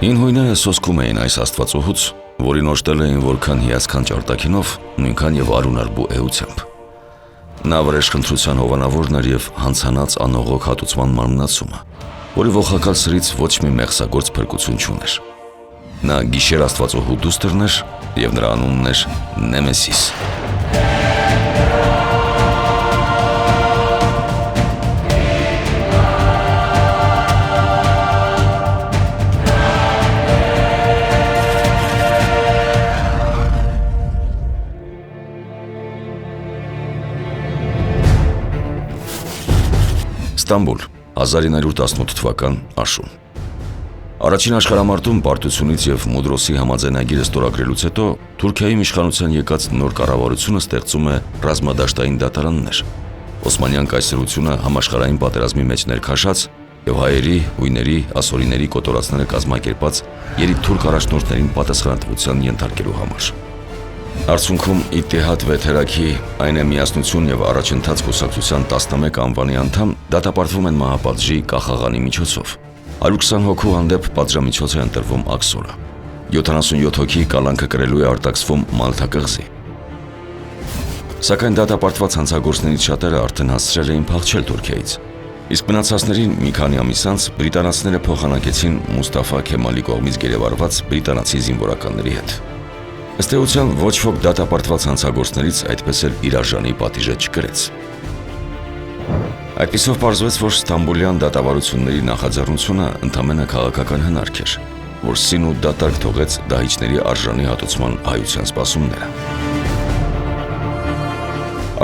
Հին հույները սոսկում էին այս աստվածուհուց, որին օժտել էին որքան հիասքանչ արտաքինով, նույնքան եւ արունարբու էությամբ։ Նա վրեժխնդրության հովանավորն էր եւ հանցանած անողոք հատուցման մարմնացումը, որի ողակալ սրից ոչ մի մեղսագործ փրկություն չուներ։ Նա գիշեր աստվածուհու դուստրն էր եւ նրա անունն էր Նեմեսիս։ Ստամբուլ, 1918 թվական աշուն։ Առաջին աշխարհամարտում պարտությունից եւ Մուդրոսի համաձայնագիրը ստորագրելուց հետո Թուրքիայում իշխանության եկած նոր կառավարությունը ստեղծում է ռազմադաշտային դատարաններ։ Օսմանյան կայսրությունը համաշխարհային պատերազմի մեջ ներքաշած եւ հայերի, հույների, ասորիների կոտորածները կազմակերպած երիտթուրք առաջնորդներին պատասխանատվության ենթարկելու համար։ Արդյունքում Իթիհադ վեթերակի այն է միասնություն եւ առաջընթաց կուսակցության 11 անվանի անդամ դատապարտվում են մահապատժի կախաղանի միջոցով։ 120 հոգու հանդեպ պատժամիջոց է ընտրվում աքսորը։ 77 հոգի կալանքը կրելու է արտաքսվում Մալթա կղզի։ Սակայն դատապարտված հանցագործներից շատերը արդեն հասցրել էին փախչել Թուրքիայից։ Իսկ մնացածներին մի քանի ամիս անց բրիտանացիները փոխանակեցին Մուստաֆա Քեմալի կողմից գերեվարված բրիտանացի զինվորականների հետ։ Ըստ էության ոչ ոք դատապարտված հանցագործներից այդպես էլ իր արժանի պատիժը չկրեց։ Այդպիսով պարզվեց, որ Ստամբուլյան դատավարությունների նախաձեռնությունը ընդամենը քաղաքական հնարք էր, որ սին ու դատարկ թողեց դահիճների արժանի հատուցման հայության սպասումները։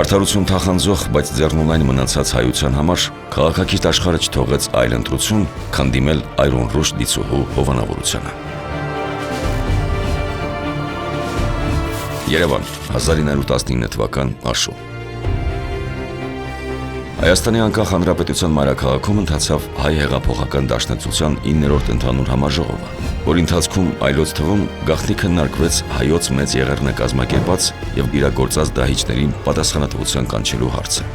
Արդարություն թախանձող, բայց ձեռնունայն մնացած հայության համար քաղաքակիրթ աշխարհը չթողեց այլ ընտրություն, քան դիմել այրոնռուշ դիցուհու հովանավորությանը։ Երևան, 1919 թվական աշուն։ Հայաստանի անկախ հանրապետության մայրաքաղաքում ընթացավ հայ հեղափոխական դաշնակցության 9-րդ ընդհանուր համաժողովը, որի ընթացքում այլոց թվում գաղտնի քննարկվեց հայոց մեծ եղեռնը կազմակերպած եւ իրագործած դահիճներին պատասխանատվության կանչելու հարցը։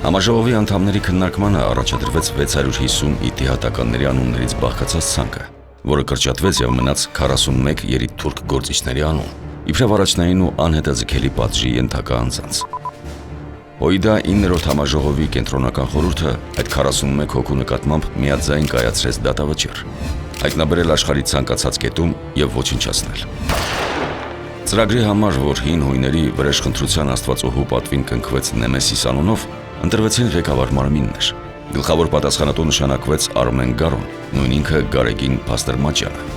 Համաժողովի անդամների քննարկմանը առաջադրվեց 650 իթիհատականների անուններից բաղկացած ցանկը, որը կրճատվեց եւ մնաց 41 երիտթուրք գործիչների անուն, իբրև առաջնային ու անհետաձգելի պատժի ենթակա անձանց։ Հոյդա 9-րդ համաժողովի կենտրոնական խորհուրդը այդ 41 հոգու նկատմամբ միաձայն կայացրեց դատավճիռ, հայտնաբերել աշխարհի ցանկացած կետում եւ ոչնչացնել։ Ծրագրի համար, որ հին հույների վրեժխնդրության աստվածուհու պատվին կնքվեց Նեմեսիս անունով, ընտրվեցին ղեկավար մարմիններ։ Գլխավոր պատասխանատու նշանակվեց Արմեն Գարոն, նույն ինքը Գարեգին Փաստերմաջյանը։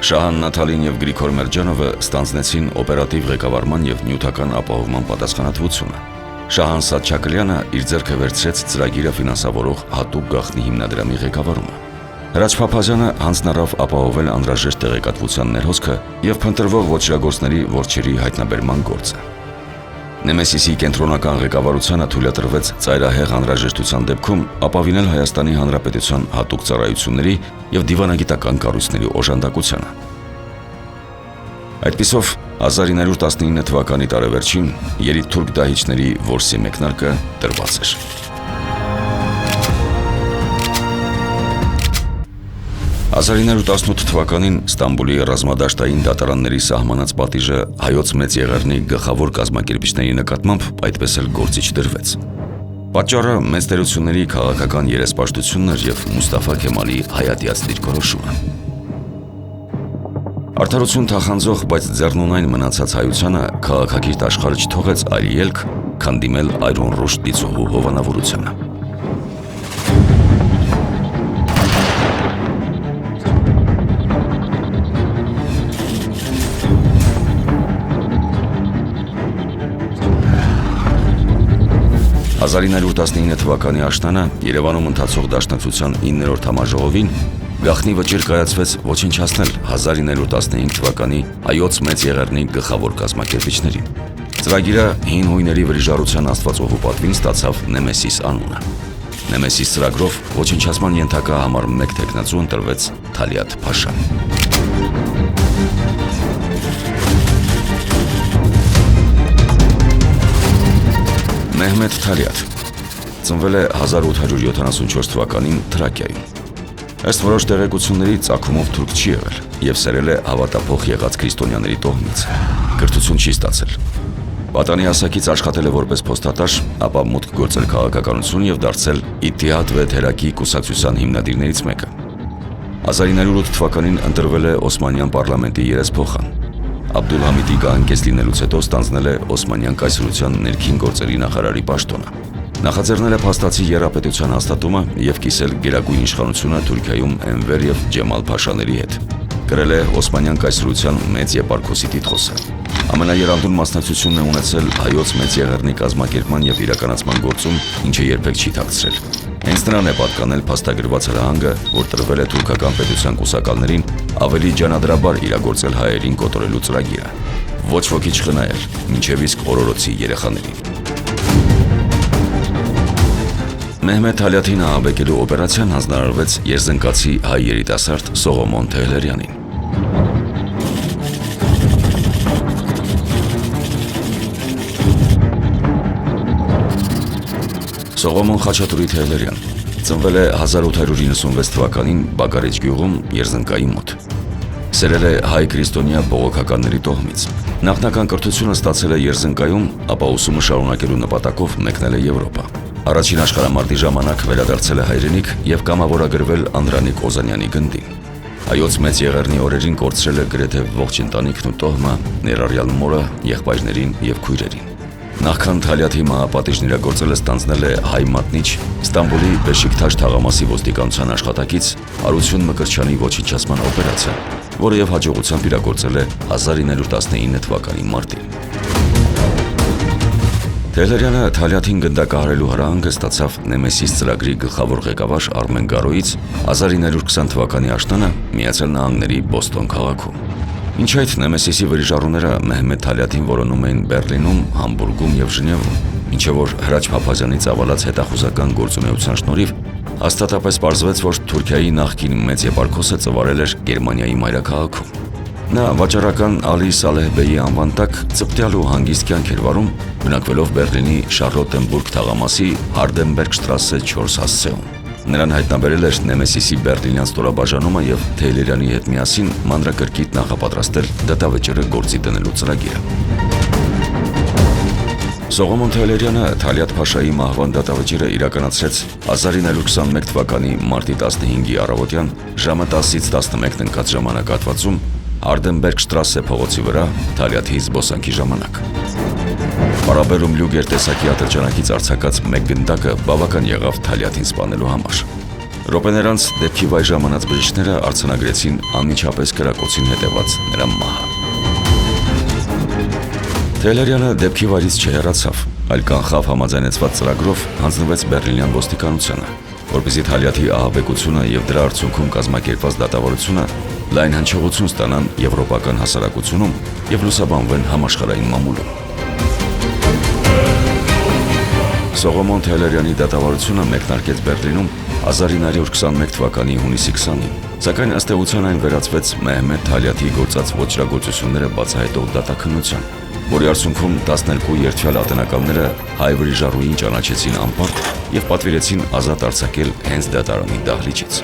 Շահան Նաթալին եւ Գրիգոր Մերջանովը ստանձնեցին օպերատիվ ղեկավարման եւ նյութական ապահովման պատասխանատվությունը։ Շահան Սատչակլյանը իր ձեռքը վերցրեց ծրագիրը ֆինանսավորող հատուկ գաղտնի հիմնադրամի ղեկավարումը։ Հրաչ Փափազյանը հանձնարարավ ապահովել անհրաժեշտ տեղեկատվության ներհոսքը եւ փնտրվող ոչրագործների որջերի հայտնաբերման գործը։ Նեմեսիսի կենտրոնական ղեկավարությանը թույլատրվեց ծայրահեղ անհրաժեշտության դեպքում ապավինել Հայաստանի Հանրապետության հատուկ ծառայությունների եւ դիվանագիտական կառույցների օժանդակությանը։ Այդպիսով 1919 թվականի տարեվերջին երիտթուրք դահիճների որսի մեկնարկը տրված էր։ «1918 թվականին Ստամբուլի ռազմադաշտային դատարանների սահմանած պատիժը հայոց մեծ եղեռնի գլխավոր կազմակերպիչների նկատմամբ այդպես էլ գործի չդրվեց։ Պատճառը մեծ տերությունների քաղաքական երեսպաշտությունն էր եւ Մուստաֆա Քեմալի հայատյաց դիրքորոշումը։ Արդարություն թախանձող, բայց ձեռնունայն մնացած հայությանը քաղաքակիրթ աշխարհը չթողեց այլ ելք, քան դիմել այրոնռուշ դիցուհու հովանավորությանը։ «1919 թվականի աշնանը Երևանում ընթացող դաշնակցության 9-րդ համաժողովին գաղտնի վճիռ կայացվեց ոչնչացնել 1915 թվականի հայոց մեծ եղեռնի գլխավոր կազմակերպիչներին։ Ծրագիրը հին հույների վրիժառության աստվածուհու պատվին ստացավ Նեմեսիս անունը։ Նեմեսիս ծրագրով ոչնչացման ենթակա համար 1 թեկնածու ընտրվեց Թալիաթ Փաշան։ Մեհմեդ Թալիաթ ծնվել է 1874 թվականին Թրակիայում։ Ըստ որոշ տեղեկությունների ծագումով թուրք չի եղել եւ սերել է հավատափող եղած քրիստոնյաների տոհմից։ Կրթություն չի ստացել։ Պատանի հասակից աշխատել է որպես փոստատար, ապա մուտք գործել քաղաքականություն եւ դարձել Իթիհադ վեթերակի կուսակցության հիմնադիրներից մեկը։ 1908 թվականին ընտրվել է Օսմանյան պարլամենտի երեսփոխան։ Աբդուլհամիդի գահանկեց լինելուց հետո ստանձնել է Օսմանյան կայսրության ներքին գործերի նախարարի պաշտոնը։ Նախաձեռնել է փաստացի եռապետության հաստատումը եւ կիսել գերագույն իշխանությունը Թուրքիայում Էնվեր եւ Ջեմալ Փաշաների հետ։ Գրել է Օսմանյան կայսրության մեծ եպարքոսի տիտղոսը։ Ամենաերանդուն մասնակցությունն է ունեցել հայոց մեծ եղեռնի կազմակերպման եւ իրականացման գործում, ինչը երբեք չի թաքցրել։ Հենց նրան է պատկանել փաստագրված հրահանգը, որ տրվել է թուրքական պետության կուսակալներին ավելի ջանադրաբար իրագործել հայերին կոտորելու ծրագիրը։ Ոչ ոքի չխնայել, մինչև իսկ օրորոցի երեխաներին։ Մեհմեդ Թալյաթին ահաբեկելու օպերացիան հանձնարարվեց երզնկացի հայ երիտասարդ Սողոմոն Թեհլերյանին։ Սողոմոն Խաչատուրի Թեհլերյան ծնվել է 1896 թվականին Բագարեջ գյուղում Երզնկայի մոտ։ Սերել է հայ քրիստոնյա բողոքականների տոհմից։ Նախնական կրթությունը ստացել է Երզնկայում, ապա ուսումը շարունակելու նպատակով մեկնել է Եվրոպա։ Առաջին աշխարհամարտի ժամանակ վերադարձել է հայրենիք եւ կամավորագրվել Անդրանիկ Օզանյանի գնդին։ Հայոց մեծ եղեռնի օրերին կորցրել է գրեթե ողջ ընտանիքն ու տոհմը, ներառյալ մորը, եղբայրներին եւ քույրերին։ Նախքան Թալյաթի մահապատիժն իրագործելը ստանձնել է հայ մատնիչ Ստամբուլի Բեշիկթաշ թաղամասի ոստիկանության աշխատակից Արություն Մկրտչյանի ոչնչացման օպերացիա, որը եւ հաջողությամբ իրագործել է 1919 թվականի մարտին։ Թեհլերյանը Թալյաթին գնդակահարելու հրահանգը ստացավ Նեմեսիս ծրագրի գլխավոր ղեկավար Արմեն Գարոյից 1920 թվականի աշնանը Միացյալ Նահանգների Բոստոն քաղաքում։ Ինչ այդ Նեմեսիսի վրիժառուները Մեհմեդ Թալյաթին որոնում էին Բերլինում, Համբուրգում եւ Ժնևում, ինչը որ Հրաչ Փափազյանի ծավալած հետախուզական գործունեության շնորհիվ հաստատապես պարզվեց, որ Թուրքիայի նախկին մեծ եպարքոսը ծվարել էր Գերմանիայի մայրաքաղաքում։ Նա վաճառական Ալի Սալեհ Բեյի անվան տակ ծպտյալ ու հանգիստ կյանք էր վարում, բնակվելով Բերլինի Շարլոտենբուրգ թաղամասի Հարդենբերգ շտրասե 4 հասցեում։ Նրան հայտնաբերել էր Նեմեսիսի բերլինյան ստորաբաժանումը եւ Թեհլերյանի հետ միասին մանրակրկիտ նախապատրաստել դատավճիռը գործի դնելու ծրագիրը։ Սողոմոն Թեհլերյանը Թալյաթ Փաշայի մահվան դատավճիռը իրականացրեց 1921 թվականի մարտի 15-ի առավոտյան ժամը 10-ից 11-ն ընկած ժամանակահատվածում Հարդենբերգ շտրասե փողոցի վրա Թալյաթի զբոսանքի ժամանակ։ Պարաբերում Լյուգեր տեսակի ատրճանակից արձակած մեկ գնդակը բավական եղավ Թալյաթին սպանելու համար։ Րոպեներ անց դեպքի վայր ժամանած բժիշկները արձանագրեցին անմիջապես կրակոցին հետևած նրա մահը։ Թեհլերյանը դեպքի վայրից չհեռացավ, այլ կանխավ համաձայնեցված ծրագրով հանձնվեց Բերլինյան ոստիկանությանը, որպեսզի Թալյաթի ահաբեկությունը եւ դրա արդյունքում կազմակերպված դատավարությունը լայն հնչողություն ստանան եվրոպական հասարակությունում եւ լուսաբանվեն համաշխարհային մամուլում։ Սողոմոն Թեհլերյանի դատավարությունը մեկնարկեց Բերլինում 1921 թվականի հունիսի 20-ին, սակայն ըստ էության այն վերածվեց Մեհմեդ Թալյաթի գործած ոճրագործությունները բացահայտող դատաքննության, որի արդյունքում 12 երդվյալ ատենակալները հայ վրիժառուին ճանաչեցին անպարտ եւ պատվիրեցին ազատ արձակել հենց դատարանի դահլիճից։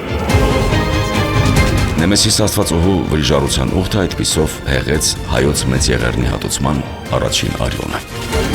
Նեմեսիս աստվածուհու վրիժառության ուխտը այդպիսով հեղեց հայոց մեծ եղեռնի հատուցման առաջին արյունը։